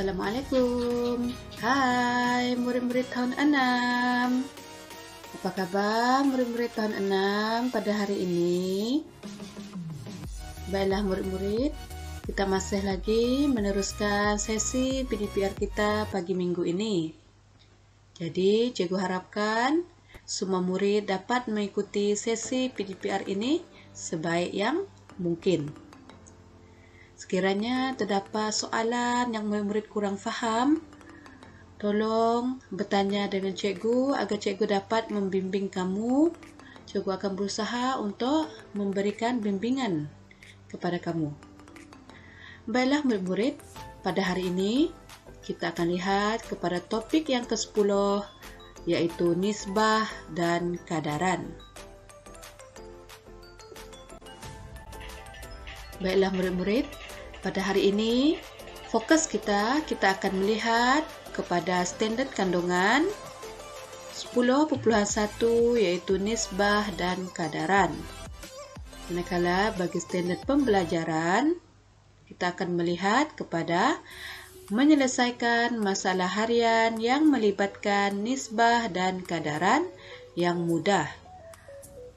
Assalamualaikum. Hai murid-murid tahun 6. Apa kabar murid-murid tahun 6 pada hari ini? Baiklah murid-murid, kita masih lagi meneruskan sesi PDPR kita pagi minggu ini. Jadi, cikgu harapkan semua murid dapat mengikuti sesi PDPR ini sebaik yang mungkin. Sekiranya terdapat soalan yang murid-murid kurang faham, tolong bertanya dengan cikgu agar cikgu dapat membimbing kamu. Cikgu akan berusaha untuk memberikan bimbingan kepada kamu. Baiklah murid-murid, pada hari ini kita akan lihat kepada topik yang ke-10, yaitu nisbah dan kadaran. Baiklah murid-murid, pada hari ini fokus kita akan melihat kepada standard kandungan 10.1 yaitu nisbah dan kadaran. Manakala bagi standard pembelajaran kita akan melihat kepada menyelesaikan masalah harian yang melibatkan nisbah dan kadaran yang mudah.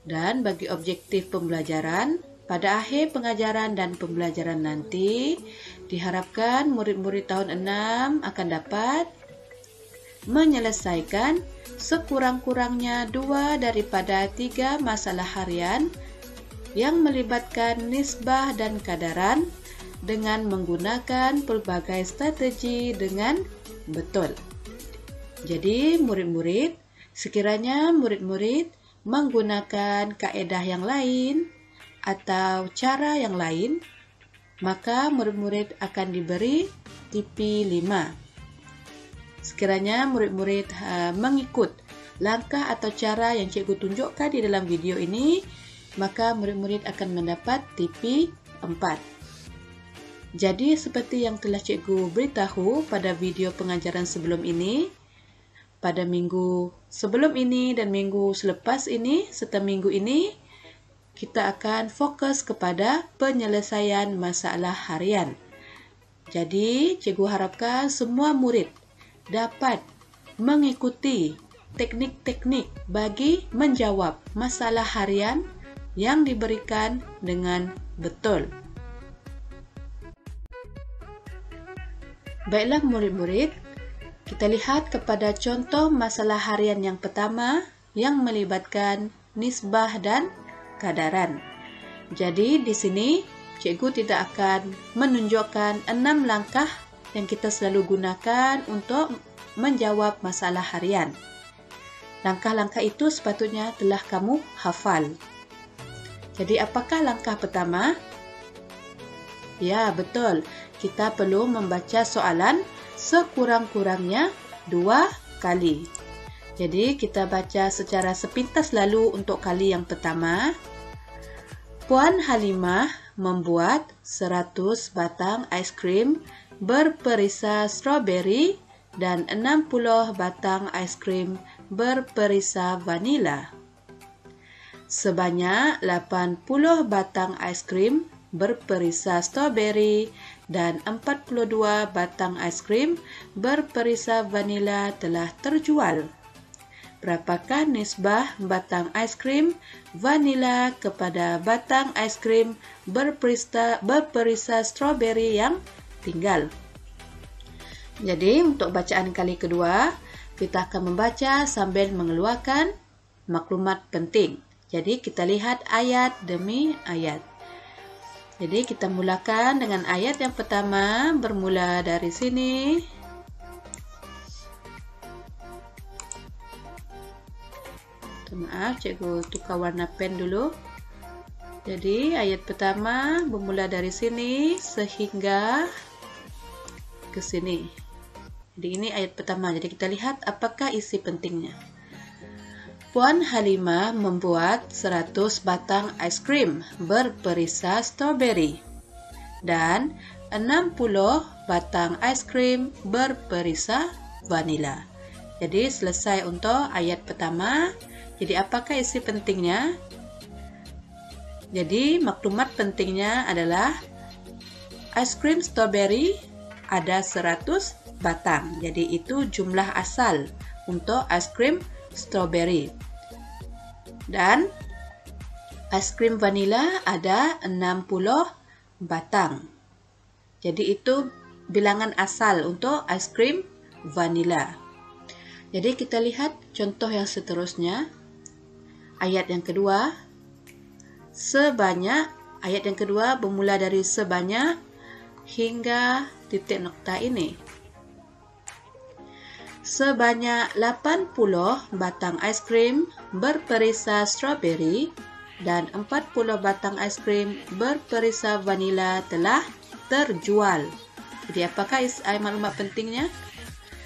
Dan bagi objektif pembelajaran pada akhir pengajaran dan pembelajaran nanti, diharapkan murid-murid tahun 6 akan dapat menyelesaikan sekurang-kurangnya 2 daripada 3 masalah harian yang melibatkan nisbah dan kadaran dengan menggunakan pelbagai strategi dengan betul. Jadi, murid-murid, sekiranya murid-murid menggunakan kaedah yang lain atau cara yang lain, maka murid-murid akan diberi TP 5. Sekiranya murid-murid mengikut langkah atau cara yang cikgu tunjukkan di dalam video ini, maka murid-murid akan mendapat TP 4. Jadi seperti yang telah cikgu beritahu pada video pengajaran sebelum ini, pada minggu sebelum ini dan minggu selepas ini serta minggu ini, kita akan fokus kepada penyelesaian masalah harian. Jadi, cikgu harapkan semua murid dapat mengikuti teknik-teknik bagi menjawab masalah harian yang diberikan dengan betul. Baiklah murid-murid, kita lihat kepada contoh masalah harian yang pertama yang melibatkan nisbah dan kadaran. Jadi di sini cikgu tidak akan menunjukkan 6 langkah yang kita selalu gunakan untuk menjawab masalah harian. Langkah-langkah itu sepatutnya telah kamu hafal. Jadi apakah langkah pertama? Ya, betul. Kita perlu membaca soalan sekurang-kurangnya 2 kali. Jadi kita baca secara sepintas lalu untuk kali yang pertama. Puan Halimah membuat 100 batang ais krim berperisa stroberi dan 60 batang ais krim berperisa vanila. Sebanyak 80 batang ais krim berperisa stroberi dan 42 batang ais krim berperisa vanila telah terjual. Berapakah nisbah batang ais krim vanila kepada batang ais krim berperisa stroberi yang tinggal? Jadi, untuk bacaan kali kedua, kita akan membaca sambil mengeluarkan maklumat penting. Jadi, kita lihat ayat demi ayat. Jadi, kita mulakan dengan ayat yang pertama, bermula dari sini. Maaf, cikgu tukar warna pen dulu. Jadi, ayat pertama bermula dari sini sehingga ke sini. Jadi, ini ayat pertama. Jadi, kita lihat apakah isi pentingnya. Puan Halimah membuat 100 batang ais krim berperisa stroberi dan 60 batang ais krim berperisa vanila. Jadi, selesai untuk ayat pertama. Jadi, apakah isi pentingnya? Jadi, maklumat pentingnya adalah ais krim stroberi ada 100 batang. Jadi itu jumlah asal untuk es krim strawberry. Dan es krim vanila ada 60 batang. Jadi itu bilangan asal untuk es krim vanila. Jadi kita lihat contoh yang seterusnya. Ayat yang kedua. Ayat yang kedua bermula dari sebanyak hingga titik nokta ini. Sebanyak 80 batang es krim berperisa strawberry dan 40 batang es krim berperisa vanila telah terjual. Jadi apakah maklumat pentingnya?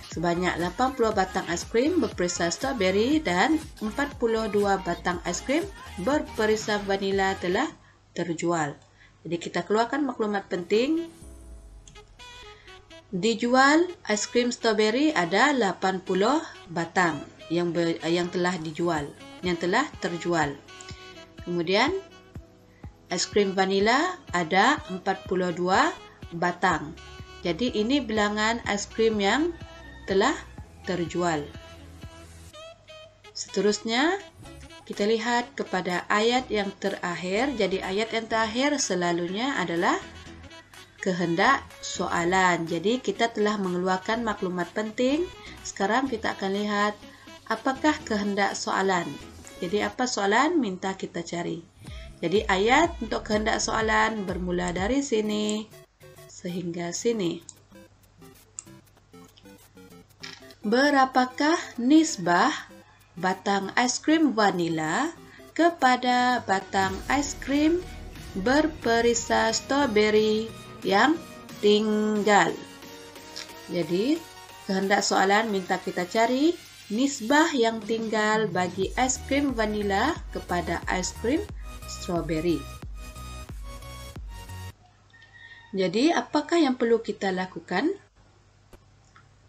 Sebanyak 80 batang es krim berperisa strawberry dan 42 batang es krim berperisa vanila telah terjual. Jadi kita keluarkan maklumat penting. Dijual es krim strawberry ada 80 batang yang telah dijual, yang telah terjual. Kemudian es krim vanila ada 42 batang. Jadi ini bilangan es krim yang telah terjual. Seterusnya kita lihat kepada ayat yang terakhir. Jadi ayat yang terakhir selalunya adalah kehendak soalan. Jadi kita telah mengeluarkan maklumat penting. Sekarang kita akan lihat apakah kehendak soalan. Jadi apa soalan? Minta kita cari. Jadi ayat untuk kehendak soalan bermula dari sini sehingga sini. Berapakah nisbah batang es krim vanila kepada batang es krim berperisa strawberry yang tinggal? Jadi, kehendak soalan minta kita cari nisbah yang tinggal bagi es krim vanila kepada es krim strawberry. Jadi, apakah yang perlu kita lakukan?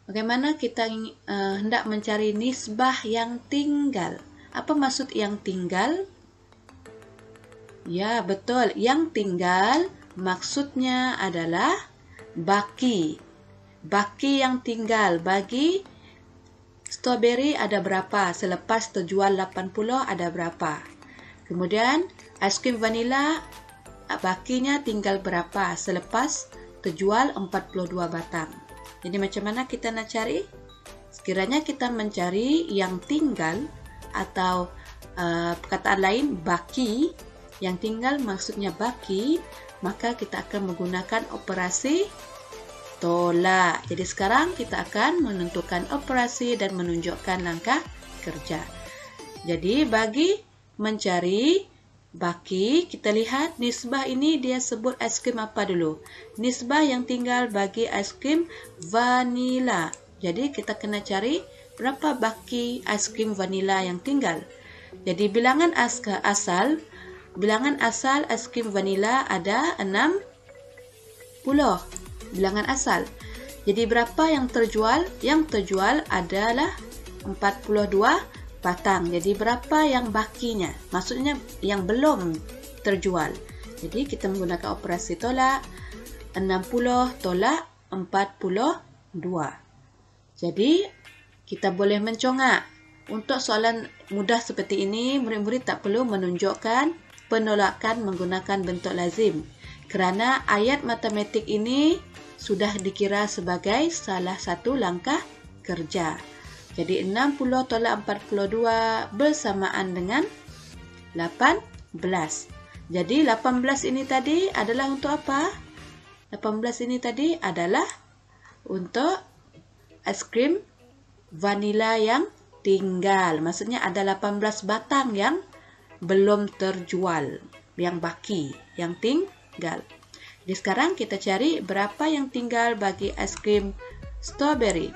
Bagaimana kita hendak mencari nisbah yang tinggal? Apa maksud yang tinggal? Ya, betul. Yang tinggal maksudnya adalah baki. Baki yang tinggal bagi strawberry ada berapa? Selepas terjual 80 ada berapa? Kemudian es krim vanila bakinya tinggal berapa? Selepas terjual 42 batang. Jadi macam mana kita nak cari? Sekiranya kita mencari yang tinggal atau perkataan lain baki, yang tinggal maksudnya baki, maka kita akan menggunakan operasi tolak. Jadi sekarang kita akan menentukan operasi dan menunjukkan langkah kerja. Jadi bagi mencari baki, kita lihat nisbah ini dia sebut es krim apa dulu? Nisbah yang tinggal bagi es krim vanila. Jadi kita kena cari berapa baki es krim vanila yang tinggal. Jadi bilangan asal es krim vanila ada 60. Bilangan asal. Jadi berapa yang terjual? Yang terjual adalah 42 batang. Jadi berapa yang bakinya? Maksudnya yang belum terjual. Jadi kita menggunakan operasi tolak. 60 tolak 42. Jadi kita boleh mencongak. Untuk soalan mudah seperti ini, murid-murid tak perlu menunjukkan penolakan menggunakan bentuk lazim. Kerana ayat matematik ini sudah dikira sebagai salah satu langkah kerja. Jadi 60 tolak 42 bersamaan dengan 18. Jadi 18 ini tadi adalah untuk apa? 18 ini tadi adalah untuk es krim vanila yang tinggal. Maksudnya ada 18 batang yang belum terjual, yang baki, yang tinggal. Jadi sekarang kita cari berapa yang tinggal bagi es krim strawberry.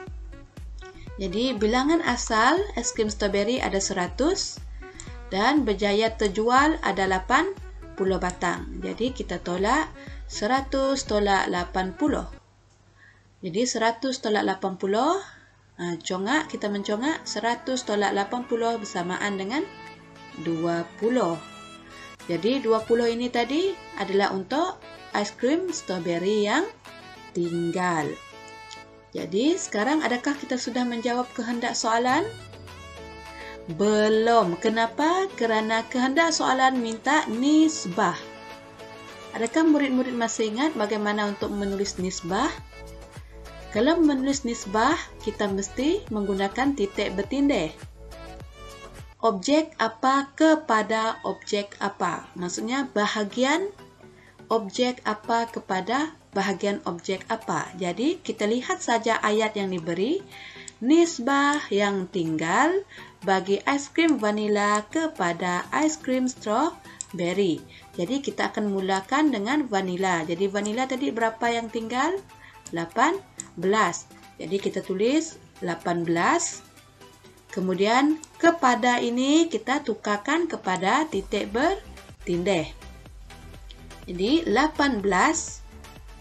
Jadi bilangan asal es krim strawberry ada 100 dan berjaya terjual ada 80 batang. Jadi kita tolak 100 tolak 80. Jadi 100 tolak 80, congak, kita mencongak 100 tolak 80 bersamaan dengan 20. Jadi 20 ini tadi adalah untuk es krim strawberry yang tinggal. Jadi sekarang adakah kita sudah menjawab kehendak soalan? Belum. Kenapa? Kerana kehendak soalan minta nisbah. Adakah murid-murid masih ingat bagaimana untuk menulis nisbah? Kalau menulis nisbah, kita mesti menggunakan titik bertindih. Objek apa kepada objek apa. Maksudnya bahagian objek apa kepada bahagian objek apa. Jadi kita lihat saja ayat yang diberi. Nisbah yang tinggal bagi aiskrim vanila kepada aiskrim strawberry. Jadi kita akan mulakan dengan vanila. Jadi vanila tadi berapa yang tinggal? 18. Jadi kita tulis 18. Kemudian kepada ini kita tukarkan kepada titik bertindih. Jadi 18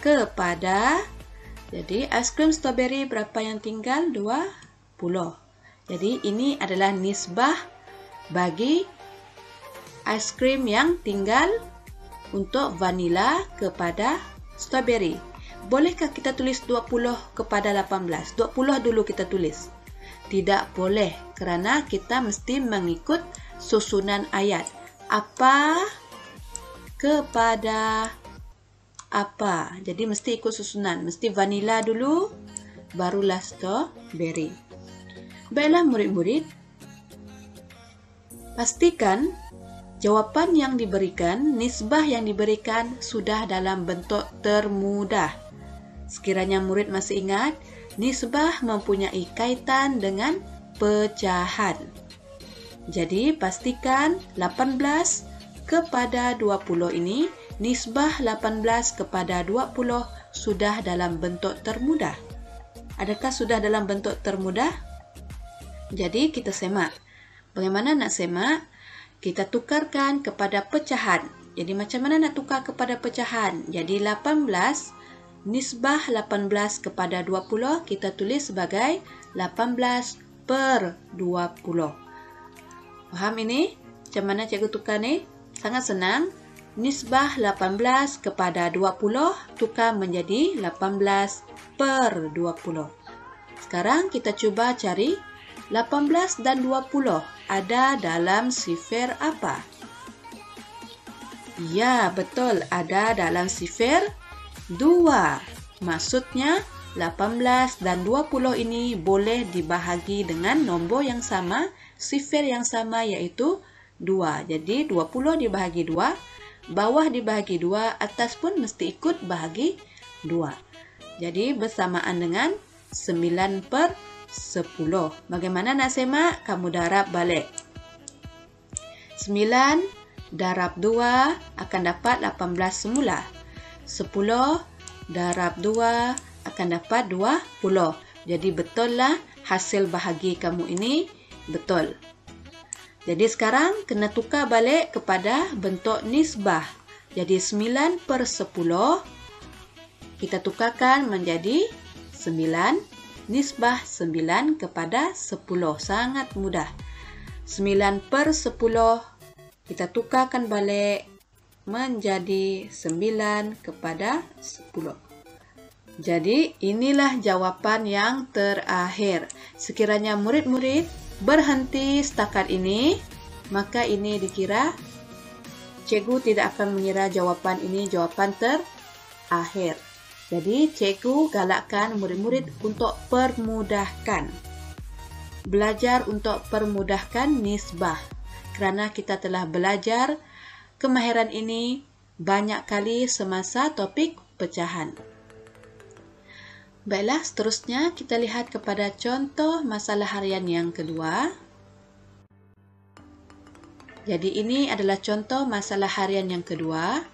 kepada, jadi aiskrim strawberry berapa yang tinggal? 20. Jadi ini adalah nisbah bagi aiskrim yang tinggal untuk vanila kepada strawberry. Bolehkah kita tulis 20 kepada 18? 20 dulu kita tulis. Tidak boleh, kerana kita mesti mengikut susunan ayat. Apa kepada apa. Jadi mesti ikut susunan. Mesti vanila dulu, barulah strawberry. Baiklah murid-murid, pastikan jawapan yang diberikan, nisbah yang diberikan sudah dalam bentuk termudah. Sekiranya murid masih ingat, nisbah mempunyai kaitan dengan pecahan. Jadi pastikan 18 kepada 20 ini, nisbah 18 kepada 20 sudah dalam bentuk termudah. Adakah sudah dalam bentuk termudah? Jadi kita semak. Bagaimana nak semak? Kita tukarkan kepada pecahan. Jadi macam mana nak tukar kepada pecahan? Jadi 18, nisbah 18 kepada 20 kita tulis sebagai 18/20. Faham ini? Macam mana cikgu tukar ni? Sangat senang. Nisbah 18 kepada 20 tukar menjadi 18/20. Sekarang kita cuba cari 18 dan 20 ada dalam sifir apa? Ya, betul. Ada dalam sifir 2. Maksudnya 18 dan 20 ini boleh dibahagi dengan nombor yang sama, sifir yang sama iaitu 2. Jadi 20 dibahagi 2, bawah dibahagi 2, atas pun mesti ikut bahagi 2. Jadi bersamaan dengan 9/10. Bagaimana nak semak? Kamu darab balik. 9 darab 2 akan dapat 18 semula. 10 darab 2 akan dapat 20. Jadi betullah hasil bahagi kamu ini betul. Jadi sekarang kena tukar balik kepada bentuk nisbah. Jadi 9/10 kita tukarkan menjadi 9. Nisbah 9 kepada 10. Sangat mudah. 9/10 kita tukarkan balik menjadi 9 kepada 10. Jadi inilah jawapan yang terakhir. Sekiranya murid-murid berhenti setakat ini, maka ini dikira cikgu tidak akan mengira jawapan ini jawapan terakhir. Jadi cikgu galakkan murid-murid untuk permudahkan. Belajar untuk permudahkan nisbah. Kerana kita telah belajar kemahiran ini banyak kali semasa topik pecahan. Baiklah, seterusnya kita lihat kepada contoh masalah harian yang kedua. Jadi ini adalah contoh masalah harian yang kedua.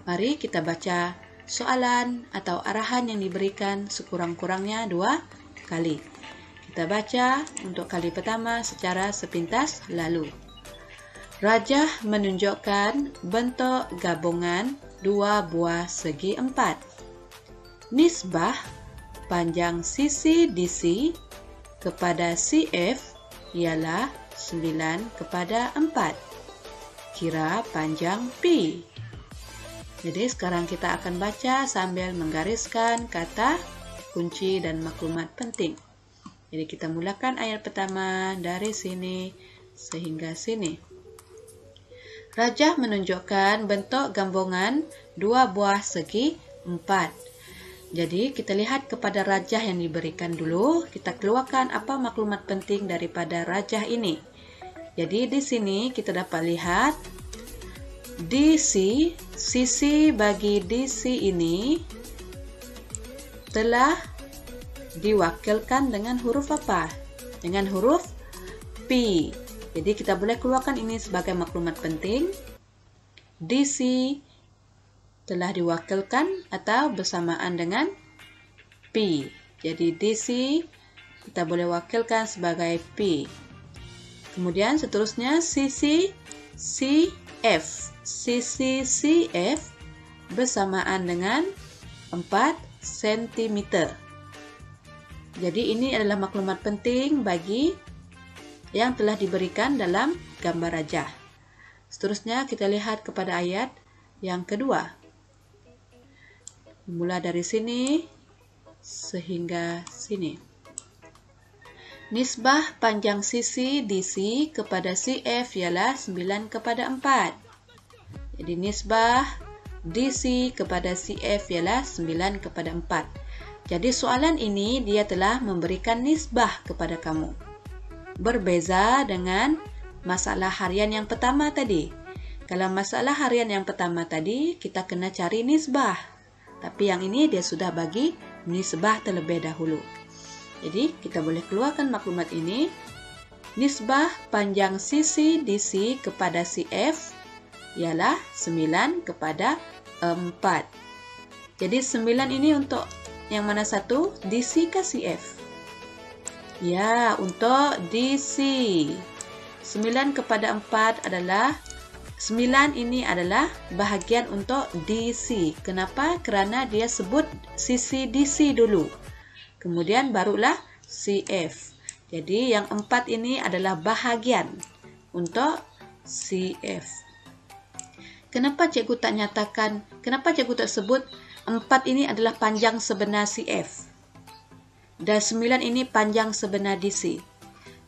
Mari kita baca soalan atau arahan yang diberikan sekurang-kurangnya 2 kali. Kita baca untuk kali pertama secara sepintas lalu. Rajah menunjukkan bentuk gabungan 2 buah segi 4. Nisbah panjang sisi DC kepada CF ialah 9/4. Kira panjang P. Jadi sekarang kita akan baca sambil menggariskan kata kunci dan maklumat penting. Jadi kita mulakan ayat pertama dari sini sehingga sini. Rajah menunjukkan bentuk gabungan dua buah segi 4. Jadi kita lihat kepada rajah yang diberikan dulu. Kita keluarkan apa maklumat penting daripada rajah ini. Jadi di sini kita dapat lihat DC, sisi bagi DC ini telah diwakilkan dengan huruf apa? Dengan huruf P. Jadi kita boleh keluarkan ini sebagai maklumat penting. DC telah diwakilkan atau bersamaan dengan P. Jadi DC kita boleh wakilkan sebagai P. Kemudian seterusnya sisi CF. Sisi CF bersamaan dengan 4 cm. Jadi ini adalah maklumat penting bagi yang telah diberikan dalam gambar rajah. Seterusnya kita lihat kepada ayat yang kedua. Mula dari sini sehingga sini. Nisbah panjang sisi DC kepada CF ialah 9 kepada 4. Jadi nisbah DC kepada CF ialah 9 kepada 4. Jadi soalan ini dia telah memberikan nisbah kepada kamu. Berbeza dengan masalah harian yang pertama tadi. Kalau masalah harian yang pertama tadi, kita kena cari nisbah. Tapi yang ini dia sudah bagi nisbah terlebih dahulu. Jadi kita boleh keluarkan maklumat ini. Nisbah panjang sisi DC kepada CF ialah 9 kepada 4. Jadi 9 ini untuk yang mana satu? DC ke CF? Ya, untuk DC. 9 kepada 4 adalah 9 ini adalah bahagian untuk DC. Kenapa? Kerana dia sebut sisi DC dulu. Kemudian barulah CF. Jadi yang 4 ini adalah bahagian untuk CF. Kenapa cikgu tak nyatakan, kenapa cikgu tak sebut 4 ini adalah panjang sebenar CF dan 9 ini panjang sebenar DC?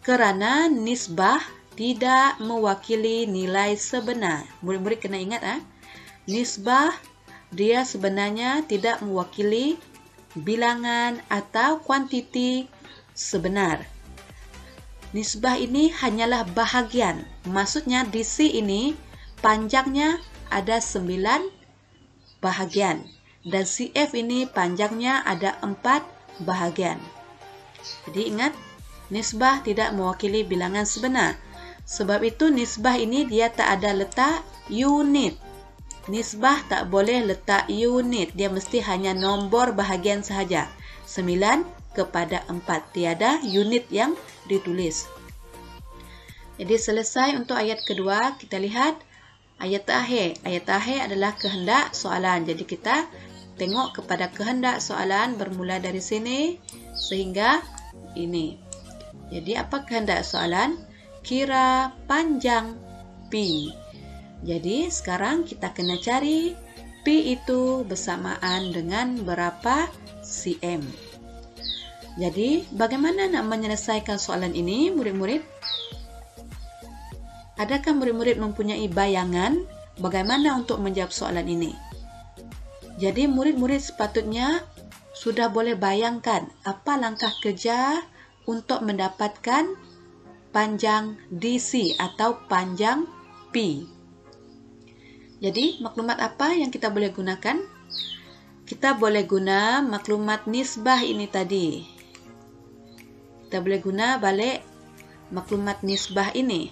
Kerana nisbah tidak mewakili nilai sebenar. Murid-murid kena ingat, nisbah dia sebenarnya tidak mewakili bilangan atau kuantiti sebenar. Nisbah ini hanyalah bahagian. Maksudnya DC ini panjangnya ada 9 bahagian. Dan CF ini panjangnya ada 4 bahagian. Jadi ingat, nisbah tidak mewakili bilangan sebenar. Sebab itu nisbah ini dia tak ada letak unit. Nisbah tak boleh letak unit. Dia mesti hanya nombor bahagian sahaja. 9 kepada 4. Tiada unit yang ditulis. Jadi selesai untuk ayat kedua. Kita lihat ayat terakhir. Ayat terakhir adalah kehendak soalan. Jadi kita tengok kepada kehendak soalan bermula dari sini sehingga ini. Jadi apa kehendak soalan? Kira panjang P. Jadi sekarang kita kena cari P itu bersamaan dengan berapa cm. Jadi bagaimana nak menyelesaikan soalan ini, murid-murid? Adakah murid-murid mempunyai bayangan bagaimana untuk menjawab soalan ini? Jadi murid-murid sepatutnya sudah boleh bayangkan apa langkah kerja untuk mendapatkan panjang DC atau panjang P. Jadi maklumat apa yang kita boleh gunakan? Kita boleh guna maklumat nisbah ini tadi. Kita boleh guna balik maklumat nisbah ini.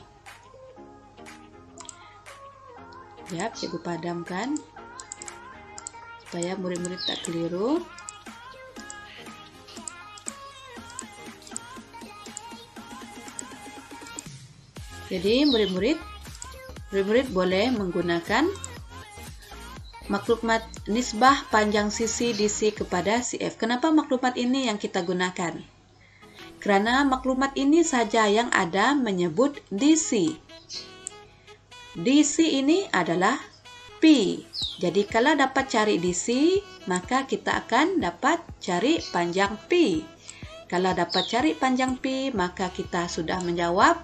Ya, cikgu padamkan supaya murid-murid tak keliru. Jadi murid-murid boleh menggunakan maklumat nisbah panjang sisi DC kepada CF. Kenapa maklumat ini yang kita gunakan? Kerana maklumat ini saja yang ada menyebut DC. DC ini adalah pi. Jadi kalau dapat cari DC, maka kita akan dapat cari panjang pi. Kalau dapat cari panjang pi, maka kita sudah menjawab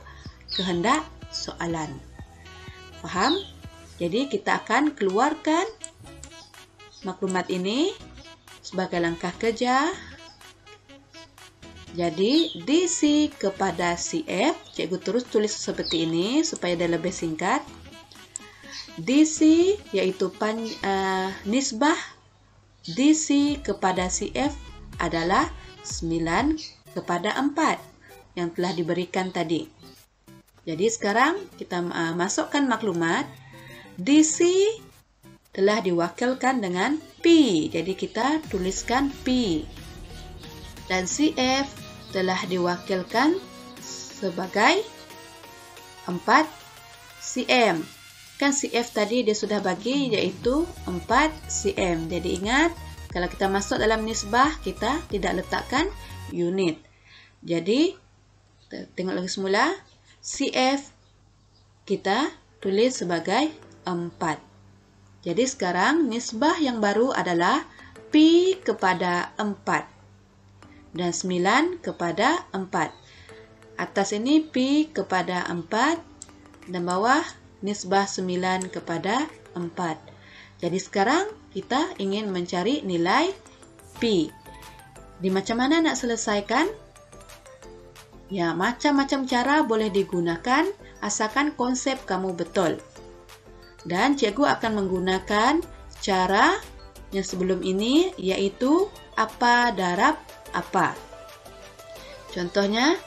kehendak soalan. Faham? Jadi kita akan keluarkan maklumat ini sebagai langkah kerja. Jadi DC kepada CF, cikgu terus tulis seperti ini supaya dia lebih singkat. DC yaitu nisbah DC kepada CF adalah 9 kepada 4 yang telah diberikan tadi. Jadi sekarang kita masukkan maklumat. DC telah diwakilkan dengan P. Jadi kita tuliskan P. Dan CF telah diwakilkan sebagai 4 cm. Kan CF tadi dia sudah bagi yaitu 4 cm. Jadi ingat, kalau kita masuk dalam nisbah, kita tidak letakkan unit. Jadi, tengok lagi semula. CF kita tulis sebagai 4. Jadi sekarang nisbah yang baru adalah P kepada 4. Dan 9 kepada 4. Atas ini P kepada 4. Dan bawah nisbah 9 kepada 4. Jadi sekarang kita ingin mencari nilai P. Di macam mana nak selesaikan? Ya, macam-macam cara boleh digunakan asalkan konsep kamu betul. Dan cikgu akan menggunakan cara yang sebelum ini, yaitu apa darab apa. Contohnya,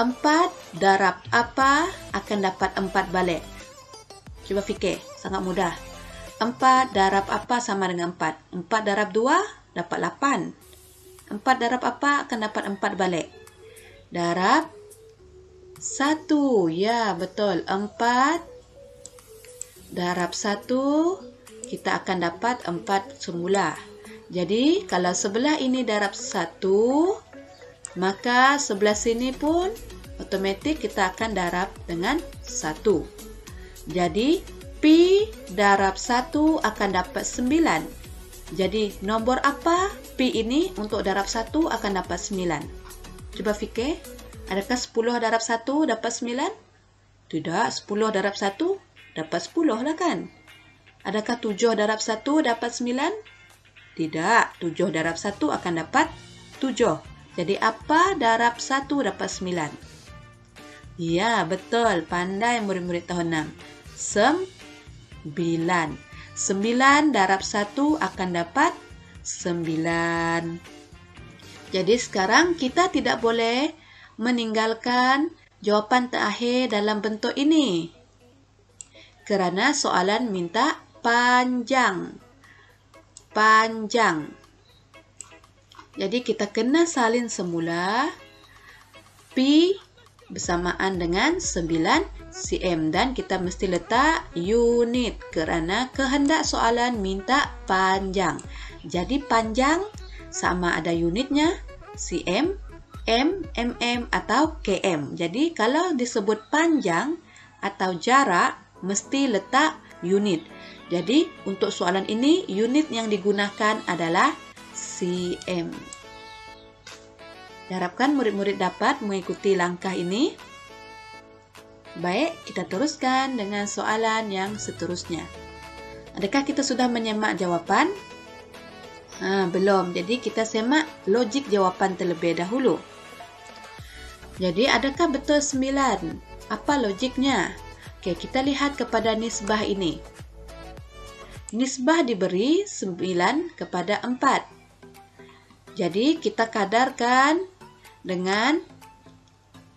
4 darab apa akan dapat 4 balik. Cuba fikir, sangat mudah. 4 darab apa sama dengan 4? 4 darab 2 dapat 8. 4 darab apa akan dapat 4 balik? Darab 1. Ya, betul. 4 darab 1 kita akan dapat 4 semula. Jadi, kalau sebelah ini darab 1, maka sebelah sini pun otomatik kita akan darab dengan 1. Jadi, P darab 1 akan dapat 9. Jadi, nombor apa P ini untuk darab 1 akan dapat 9? Cuba fikir, adakah 10 darab 1 dapat 9? Tidak, 10 darab 1 dapat 10 lah kan? Adakah 7 darab 1 dapat 9? Tidak, 7 darab 1 akan dapat 7. Jadi, apa darab 1 dapat 9? Ya, betul. Pandai murid-murid tahun 6. 9. 9 darab 1 akan dapat 9. Jadi sekarang kita tidak boleh meninggalkan jawapan terakhir dalam bentuk ini. Kerana soalan minta panjang. Panjang. Jadi kita kena salin semula P bersamaan dengan 9 cm dan kita mesti letak unit kerana kehendak soalan minta panjang. Jadi panjang sama ada unitnya cm, m, mm atau km. Jadi kalau disebut panjang atau jarak mesti letak unit. Jadi untuk soalan ini unit yang digunakan adalah cm. Diharapkan murid-murid dapat mengikuti langkah ini. Baik, kita teruskan dengan soalan yang seterusnya. Adakah kita sudah menyemak jawapan? Belum. Jadi kita semak logik jawapan terlebih dahulu. Jadi adakah betul 9? Apa logiknya? Okey, kita lihat kepada nisbah ini. Nisbah diberi 9 kepada 4. Jadi kita kadarkan dengan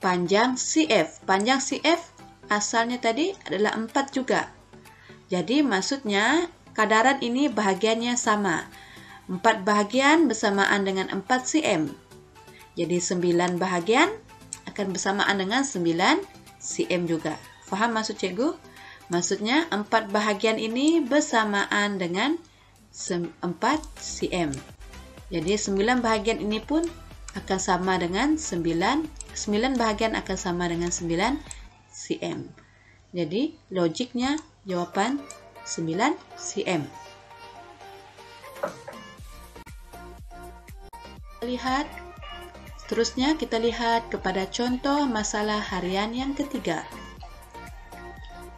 panjang CF. Panjang CF asalnya tadi adalah 4 juga. Jadi maksudnya kadaran ini bahagiannya sama. 4 bahagian bersamaan dengan 4 cm. Jadi 9 bahagian akan bersamaan dengan 9 cm juga. Faham maksud cikgu? Maksudnya 4 bahagian ini bersamaan dengan 4 cm. Jadi 9 bahagian ini pun akan sama dengan 9 bahagian akan sama dengan 9 cm. Jadi logiknya jawapan cm. Seterusnya kita lihat kepada contoh masalah harian yang ketiga.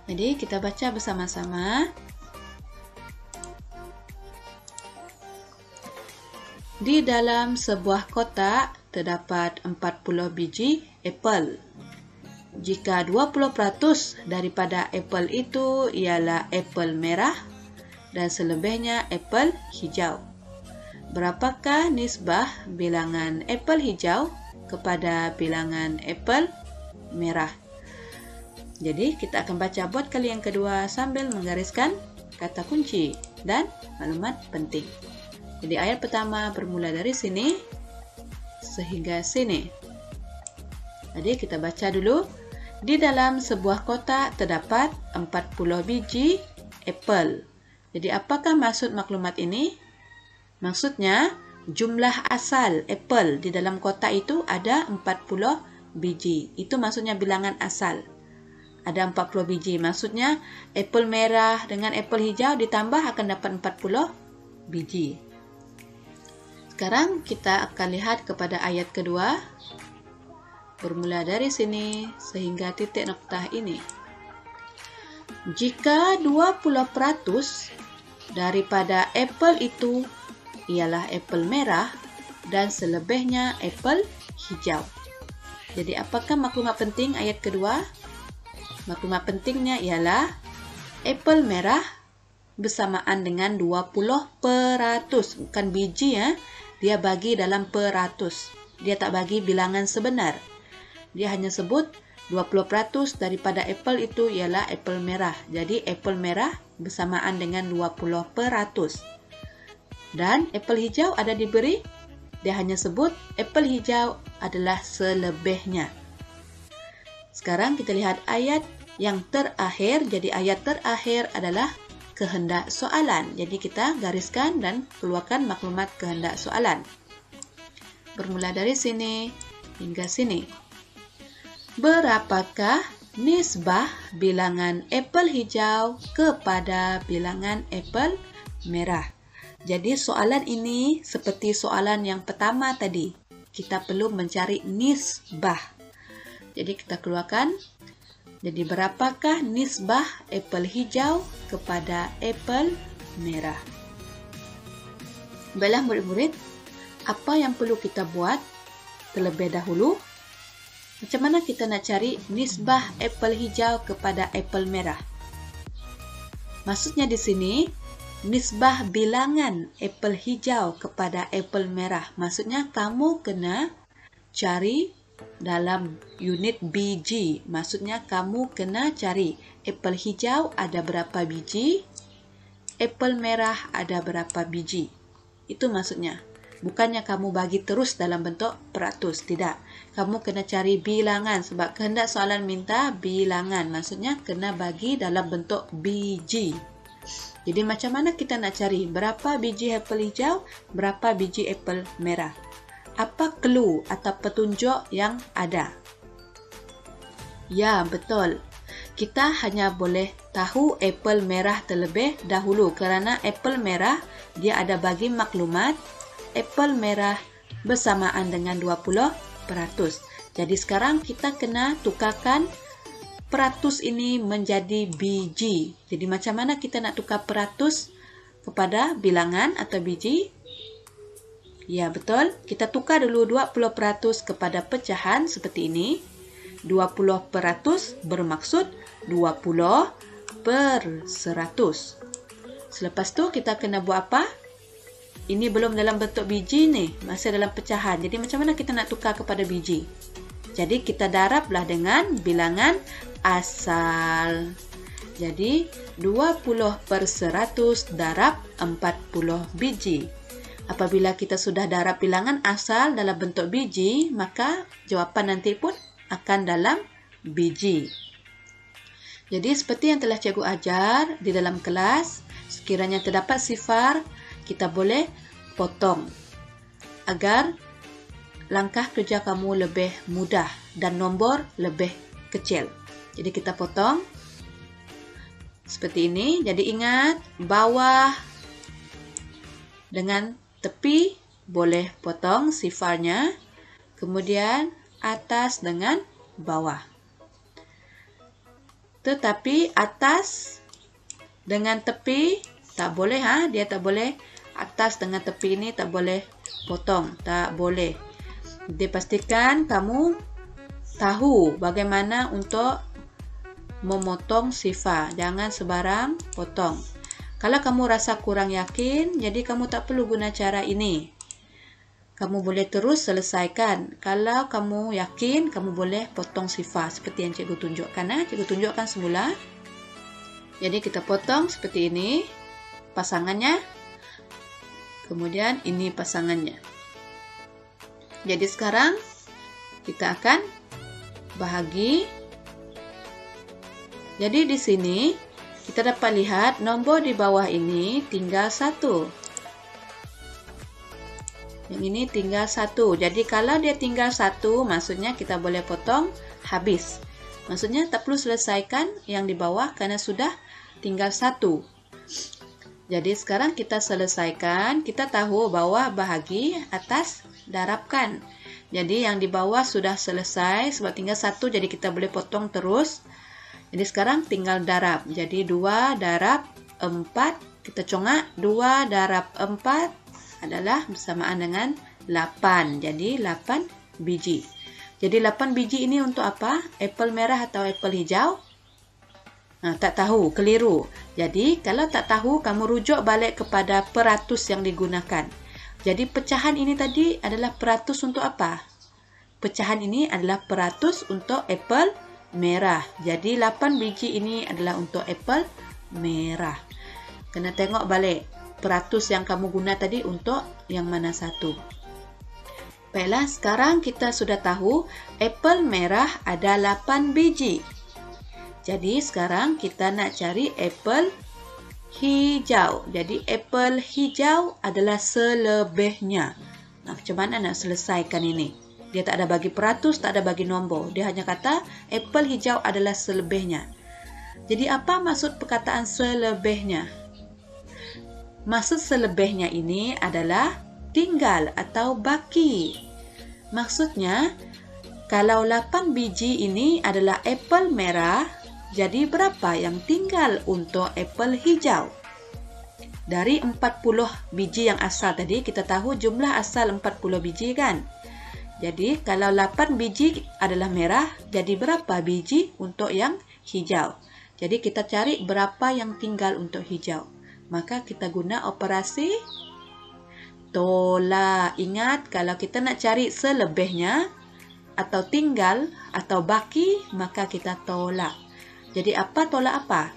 Jadi kita baca bersama-sama. Di dalam sebuah kotak terdapat 40 biji apel. Jika 20% daripada apel itu ialah apel merah dan selebihnya apel hijau, berapakah nisbah bilangan apel hijau kepada bilangan apel merah? Jadi kita akan baca buat kali yang kedua sambil menggariskan kata kunci dan maklumat penting. Jadi ayat pertama bermula dari sini sehingga sini. Jadi kita baca dulu. Di dalam sebuah kotak terdapat 40 biji apel. Jadi apakah maksud maklumat ini? Maksudnya, jumlah asal apel di dalam kotak itu ada 40 biji. Itu maksudnya bilangan asal. Ada 40 biji. Maksudnya, apel merah dengan apel hijau ditambah akan dapat 40 biji. Sekarang kita akan lihat kepada ayat kedua. Bermula dari sini sehingga titik noktah ini. Jika 20% daripada apel itu ialah apel merah dan selebihnya apel hijau. Jadi apakah maklumat penting ayat kedua? Maklumat pentingnya ialah apel merah bersamaan dengan 20%. Bukan biji ya. Dia bagi dalam peratus. Dia tak bagi bilangan sebenar. Dia hanya sebut 20% daripada apel itu ialah apel merah. Jadi apel merah bersamaan dengan 20%. Dan apel hijau ada diberi, dia hanya sebut apel hijau adalah selebihnya. Sekarang kita lihat ayat yang terakhir. Jadi ayat terakhir adalah kehendak soalan. Jadi kita gariskan dan keluarkan maklumat kehendak soalan. Bermula dari sini hingga sini. Berapakah nisbah bilangan apel hijau kepada bilangan apel merah? Jadi soalan ini seperti soalan yang pertama tadi. Kita perlu mencari nisbah. Jadi kita keluarkan. Jadi berapakah nisbah apel hijau kepada apel merah? Baiklah murid-murid, apa yang perlu kita buat terlebih dahulu? Macam mana kita nak cari nisbah apel hijau kepada apel merah? Maksudnya di sini, nisbah bilangan apel hijau kepada apel merah. Maksudnya kamu kena cari dalam unit biji. Maksudnya kamu kena cari apel hijau ada berapa biji, apel merah ada berapa biji. Itu maksudnya. Bukannya kamu bagi terus dalam bentuk peratus. Tidak. Kamu kena cari bilangan. Sebab kehendak soalan minta bilangan. Maksudnya kena bagi dalam bentuk biji. Jadi macam mana kita nak cari berapa biji apel hijau, berapa biji apel merah? Apa clue atau petunjuk yang ada? Ya, betul. Kita hanya boleh tahu apel merah terlebih dahulu kerana apel merah dia ada bagi maklumat apel merah bersamaan dengan 20%. Jadi sekarang kita kena tukarkan peratus ini menjadi biji. Jadi macam mana kita nak tukar peratus kepada bilangan atau biji? Ya, betul. Kita tukar dulu 20% kepada pecahan seperti ini. 20% bermaksud 20/100. Selepas tu kita kena buat apa? Ini belum dalam bentuk biji ni, masih dalam pecahan. Jadi macam mana kita nak tukar kepada biji? Jadi kita darablah dengan bilangan asal. Jadi 20/100 darab 40 biji. Apabila kita sudah darab bilangan asal dalam bentuk biji, maka jawapan nanti pun akan dalam biji. Jadi seperti yang telah cikgu ajar di dalam kelas, sekiranya terdapat sifar, kita boleh potong agar langkah kerja kamu lebih mudah dan nombor lebih kecil. Jadi kita potong Seperti ini. Jadi ingat, bawah dengan tepi boleh potong sifarnya. Kemudian atas dengan bawah. Tetapi atas dengan tepi tak boleh, dia tak boleh. Atas dengan tepi ini tak boleh potong, tak boleh. Jadi pastikan kamu tahu bagaimana untuk memotong sifar. Jangan sebarang potong. Kalau kamu rasa kurang yakin, jadi kamu tak perlu guna cara ini. Kamu boleh terus selesaikan. Kalau kamu yakin, kamu boleh potong sifar seperti yang cikgu tunjukkan. Cikgu tunjukkan semula. Jadi kita potong seperti ini pasangannya. Kemudian ini pasangannya. Jadi sekarang kita akan bahagi. Jadi di sini kita dapat lihat nombor di bawah ini tinggal 1. Yang ini tinggal 1. Jadi kalau dia tinggal 1, maksudnya kita boleh potong habis. Maksudnya tak perlu selesaikan yang di bawah karena sudah tinggal 1. Jadi sekarang kita selesaikan. Kita tahu bawah bahagi, atas darabkan. Jadi yang di bawah sudah selesai sebab tinggal 1, jadi kita boleh potong terus. Jadi sekarang tinggal darab. Jadi 2 darab 4. Kita congak 2 darab 4 adalah bersamaan dengan 8. Jadi 8 biji. Jadi 8 biji ini untuk apa? Apel merah atau apel hijau? Tak tahu, keliru. Jadi kalau tak tahu, kamu rujuk balik kepada peratus yang digunakan. Jadi pecahan ini tadi adalah peratus untuk apa? Pecahan ini adalah peratus untuk apel merah. Jadi 8 biji ini adalah untuk apel merah. Kena tengok balik peratus yang kamu guna tadi untuk yang mana satu. Baiklah, sekarang kita sudah tahu apel merah ada 8 biji. Jadi sekarang kita nak cari apel hijau. Jadi apel hijau adalah selebihnya. Macam mana nak selesaikan ini? Dia tak ada bagi peratus, tak ada bagi nombor. Dia hanya kata apel hijau adalah selebihnya. Jadi apa maksud perkataan selebihnya? Maksud selebihnya ini adalah tinggal atau baki. Maksudnya, kalau 8 biji ini adalah apel merah, jadi berapa yang tinggal untuk apel hijau? Dari 40 biji yang asal tadi, kita tahu jumlah asal 40 biji kan? Jadi, kalau 8 biji adalah merah, jadi berapa biji untuk yang hijau? Jadi, kita cari berapa yang tinggal untuk hijau. Maka kita guna operasi tolak. Ingat, kalau kita nak cari selebihnya, atau tinggal, atau baki, maka kita tolak. Jadi apa tolak apa?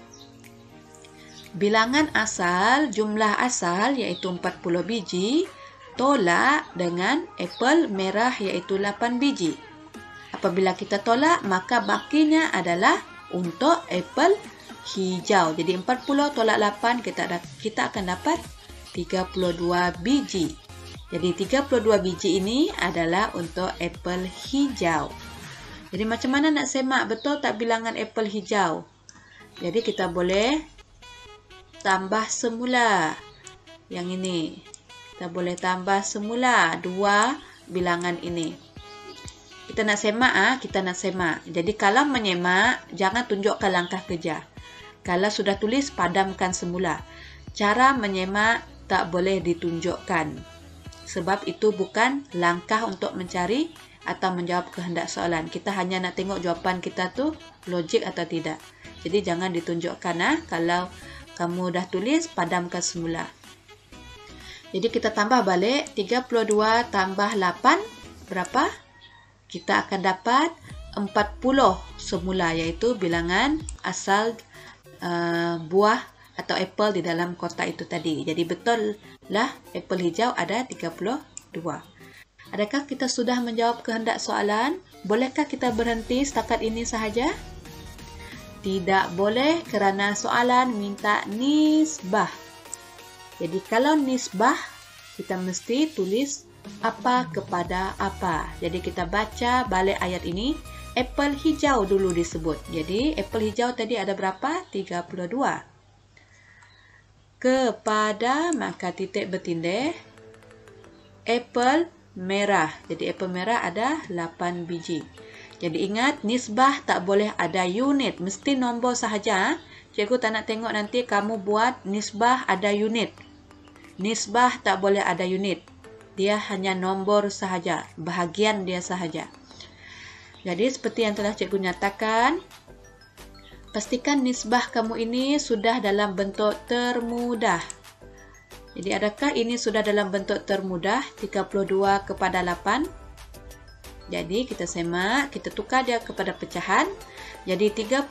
Bilangan asal, jumlah asal iaitu 40 biji, tolak dengan apel merah iaitu 8 biji. Apabila kita tolak, maka bakinya adalah untuk apel hijau. Jadi 40 tolak 8, kita akan dapat 32 biji. Jadi 32 biji ini adalah untuk apel hijau. Jadi macam mana nak semak betul tak bilangan apel hijau? Jadi kita boleh tambah semula. Yang ini. Kita boleh tambah semula 2 bilangan ini. Kita nak semak, kita nak semak. Jadi kalau menyemak, jangan tunjukkan langkah kerja. Kalau sudah tulis, padamkan semula. Cara menyemak tak boleh ditunjukkan. Sebab itu bukan langkah untuk mencari atau menjawab kehendak soalan. Kita hanya nak tengok jawapan kita tu logik atau tidak. Jadi jangan ditunjukkan. Kalau kamu dah tulis, padamkan semula. Jadi kita tambah balik 32 tambah 8 berapa? Kita akan dapat 40 semula, iaitu bilangan asal buah atau apple di dalam kotak itu tadi. Jadi betul lah apple hijau ada 32. Adakah kita sudah menjawab kehendak soalan? Bolehkah kita berhenti setakat ini sahaja? Tidak boleh kerana soalan minta nisbah. Jadi kalau nisbah, kita mesti tulis apa kepada apa. Jadi kita baca balik ayat ini. Apple hijau dulu disebut. Jadi apple hijau tadi ada berapa? 32. Kepada, maka titik bertindih. Apple merah. Jadi apple merah ada 8 biji. Jadi ingat, nisbah tak boleh ada unit. Mesti nombor sahaja. Cikgu tak nak tengok nanti kamu buat nisbah ada unit. Nisbah tak boleh ada unit. Dia hanya nombor sahaja. Bahagian dia sahaja. Jadi seperti yang telah cikgu nyatakan, pastikan nisbah kamu ini sudah dalam bentuk termudah. Jadi adakah ini sudah dalam bentuk termudah? 32 kepada 8. Jadi kita semak, kita tukar dia kepada pecahan. Jadi 32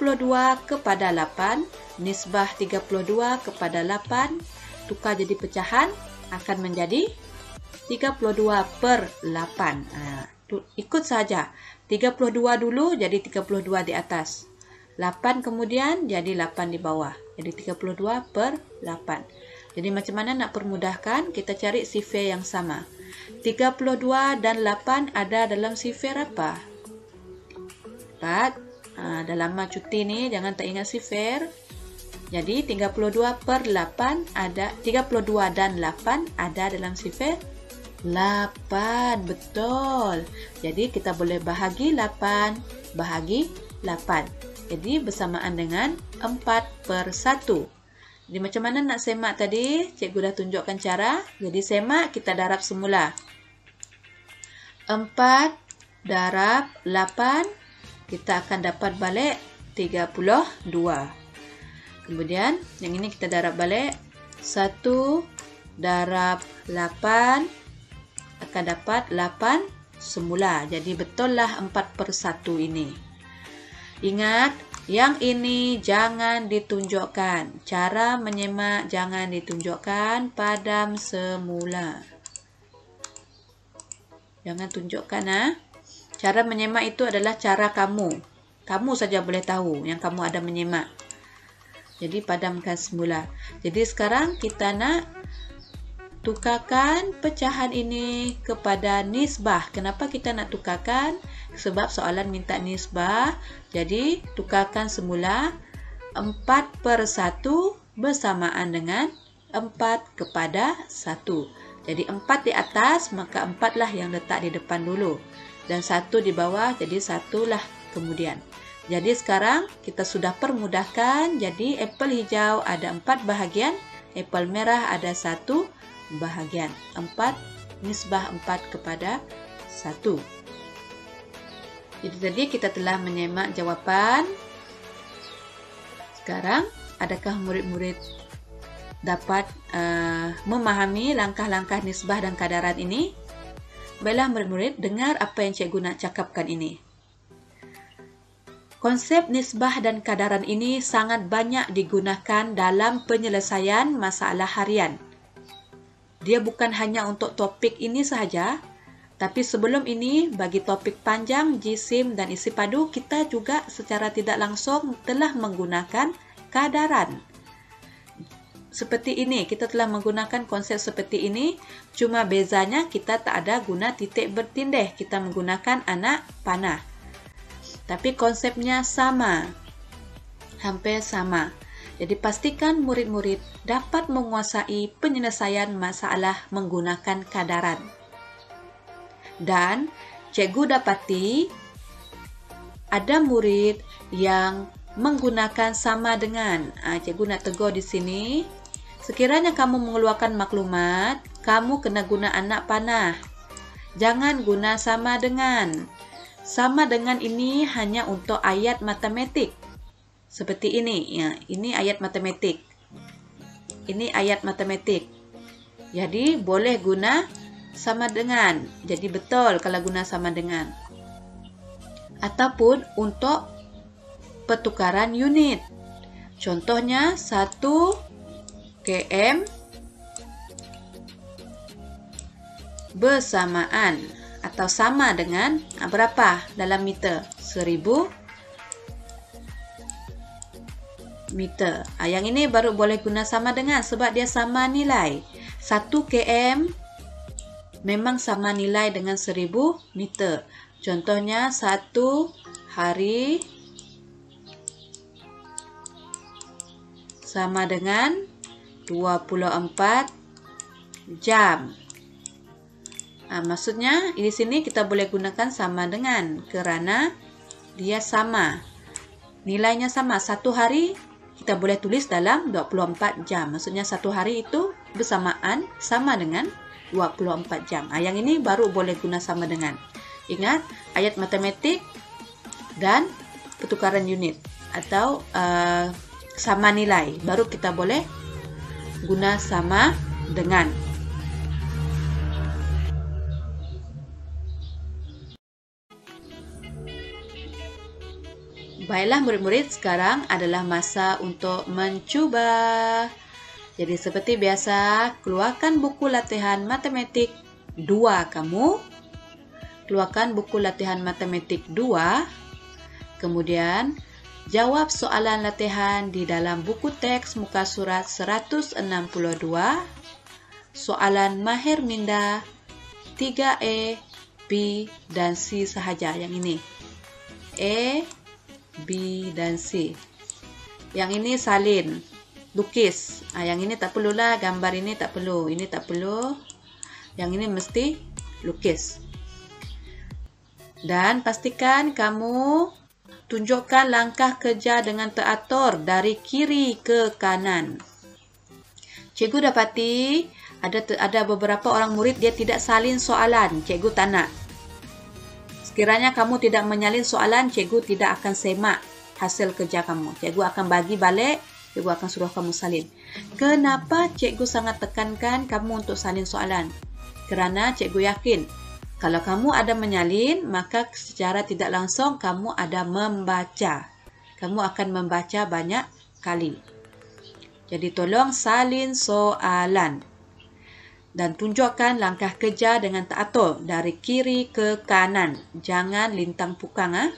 kepada 8, nisbah 32 kepada 8, tukar jadi pecahan, akan menjadi 32 per 8. Ikut saja. 32 dulu, jadi 32 di atas. 8 kemudian, jadi 8 di bawah. Jadi 32 per 8. Jadi macam mana nak permudahkan? Kita cari sifir yang sama. 32 dan 8 ada dalam sifir apa? 4. Dah lama cuti ni, jangan tak ingat sifir. Jadi 32 per 8 ada, 32 dan 8 ada dalam sifir 8. Betul. Jadi kita boleh bahagi 8 bahagi 8. Jadi bersamaan dengan 4 per 1. Jadi macam mana nak semak tadi? Cikgu dah tunjukkan cara. Jadi semak, kita darab semula. 4 darab 8, kita akan dapat balik 32. Kemudian yang ini kita darab balik. 1 darab 8 akan dapat 8 semula. Jadi betul lah 4 per 1 ini. Ingat, yang ini jangan ditunjukkan. Cara menyemak jangan ditunjukkan, padam semula. Jangan tunjukkan. Cara menyemak itu adalah cara kamu. Kamu saja boleh tahu yang kamu ada menyemak. Jadi padamkan semula. Jadi sekarang kita nak tukarkan pecahan ini kepada nisbah. Kenapa kita nak tukarkan? Sebab soalan minta nisbah. Jadi tukarkan semula 4 per 1 bersamaan dengan 4 kepada 1. Jadi 4 di atas, maka 4 lah yang letak di depan dulu. Dan 1 di bawah, jadi 1 lah kemudian. Jadi sekarang kita sudah permudahkan. Jadi apel hijau ada 4 bahagian. Apel merah ada 1 bahagian. 4, nisbah 4 kepada 1. Jadi tadi kita telah menyemak jawapan. Sekarang, adakah murid-murid dapat memahami langkah-langkah nisbah dan kadaran ini? Baiklah murid-murid, dengar apa yang cikgu nak cakapkan ini. Konsep nisbah dan kadaran ini sangat banyak digunakan dalam penyelesaian masalah harian. Dia bukan hanya untuk topik ini sahaja, tapi sebelum ini, bagi topik panjang, jisim dan isi padu, kita juga secara tidak langsung telah menggunakan kadaran. Seperti ini, kita telah menggunakan konsep seperti ini, cuma bezanya kita tak ada guna titik bertindih, kita menggunakan anak panah. Tapi konsepnya sama, hampir sama. Jadi pastikan murid-murid dapat menguasai penyelesaian masalah menggunakan kadaran. Dan cikgu dapati ada murid yang menggunakan sama dengan. Cikgu nak tegur di sini. Sekiranya kamu mengeluarkan maklumat, kamu kena guna anak panah. Jangan guna sama dengan. Sama dengan ini hanya untuk ayat matematik. Seperti ini. Ya, ini ayat matematik. Ini ayat matematik. Jadi boleh guna sama dengan. Jadi betul kalau guna sama dengan. Ataupun untuk pertukaran unit. Contohnya 1 km bersamaan atau sama dengan berapa dalam meter? 1000 meter. Yang ini baru boleh guna sama dengan sebab dia sama nilai. 1 km memang sama nilai dengan 1000 meter. Contohnya 1 hari sama dengan 24 jam. Maksudnya di sini kita boleh gunakan sama dengan karena dia sama. Nilainya sama. 1 hari kita boleh tulis dalam 24 jam. Maksudnya 1 hari itu bersamaan sama dengan 24 jam. Yang ini baru boleh guna sama dengan. Ingat, ayat matematik dan pertukaran unit atau sama nilai. Baru kita boleh guna sama dengan. Baiklah murid-murid, sekarang adalah masa untuk mencuba. Jadi seperti biasa, keluarkan buku latihan matematik 2 kamu. Keluarkan buku latihan matematik 2. Kemudian, jawab soalan latihan di dalam buku teks muka surat 162. Soalan Mahir Minda 3E, B, dan C sahaja yang ini. E, B, dan C. Yang ini salin, lukis. Yang ini tak perlulah, gambar ini tak perlu. Ini tak perlu. Yang ini mesti lukis. Dan pastikan kamu tunjukkan langkah kerja dengan teratur dari kiri ke kanan. Cikgu dapati ada beberapa orang murid dia tidak salin soalan. Cikgu tak nak. Sekiranya kamu tidak menyalin soalan, cikgu tidak akan semak hasil kerja kamu. Cikgu akan bagi balik, cikgu akan suruh kamu salin. Kenapa cikgu sangat tekankan kamu untuk salin soalan? Kerana cikgu yakin, kalau kamu ada menyalin, maka secara tidak langsung kamu ada membaca. Kamu akan membaca banyak kali. Jadi tolong salin soalan. Dan tunjukkan langkah kerja dengan teratur dari kiri ke kanan. Jangan lintang pukang.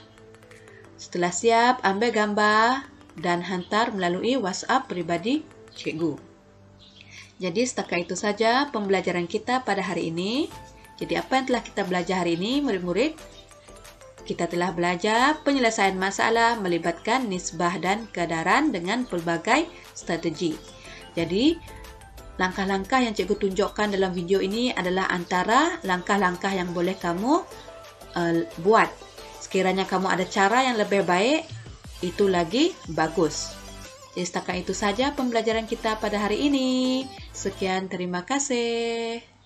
Setelah siap, ambil gambar dan hantar melalui WhatsApp pribadi cikgu. Jadi setakat itu saja pembelajaran kita pada hari ini. Jadi apa yang telah kita belajar hari ini, murid-murid? Kita telah belajar penyelesaian masalah melibatkan nisbah dan kadaran dengan pelbagai strategi. Jadi, langkah-langkah yang cikgu tunjukkan dalam video ini adalah antara langkah-langkah yang boleh kamu buat. Sekiranya kamu ada cara yang lebih baik, itu lagi bagus. Jadi setakat itu saja pembelajaran kita pada hari ini. Sekian, terima kasih.